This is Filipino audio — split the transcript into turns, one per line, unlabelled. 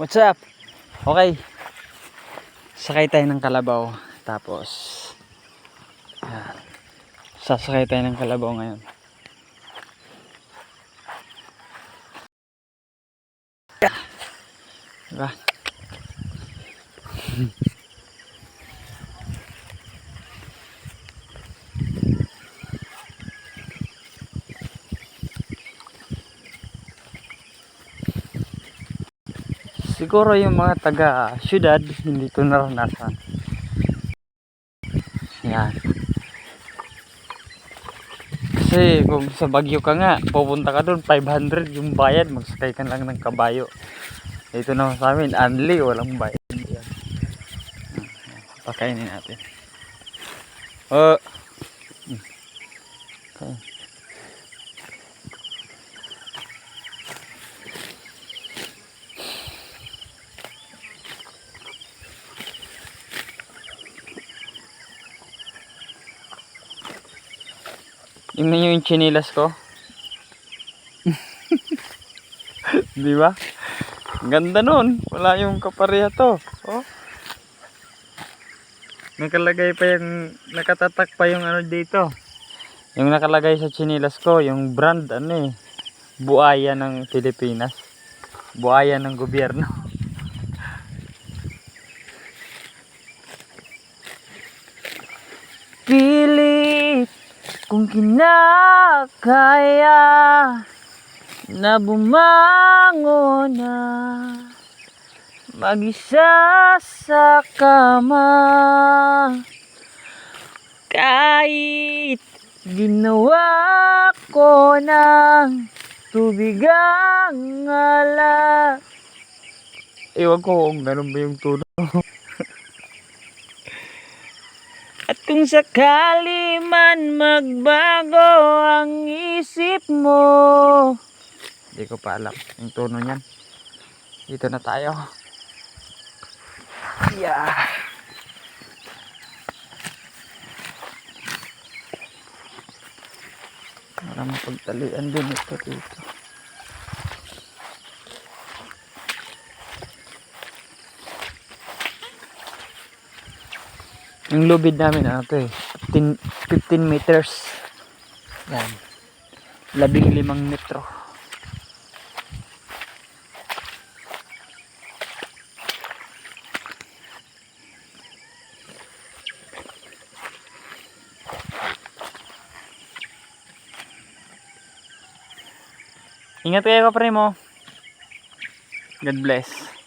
What's up? Okay. Sakay tayo ng kalabaw. Tapos yan. Sasakay tayo ng kalabaw ngayon. Diba? Siguro yung mga taga syudad hindi ito naranasan. Yan. Kasi kung sa Baguio ka nga, pupunta ka doon 500 yung bayad, magsakay ka lang ng kabayo. Dito naman sa amin, only, walang bayad. Yan. Pakainin natin. Oh. Okay. Tingnan nyo yung chinilas ko. Di ba? Ganda nun. Wala yung kapareha to. Oh. Nakalagay pa yung, nakatatak pa yung ano dito. Yung nakalagay sa chinilas ko, yung brand ano eh. Buaya ng Pilipinas. Buaya ng gobyerno. Pilit kung kinakaya na bumangon na mag-isa sa kama, kahit ginawa ko ng tubig ang alak. Ewan ko kung ganun ba yung tono. At kung sakali man magbago ang isip mo, hindi ko pa alam yung tono niyan. Dito na tayo. Yeah. Para mapagtalian din ito dito. Yung lubid namin ano to eh, 15 meters. Yan. 15 metro. Ingat kayo, kapre mo. God bless.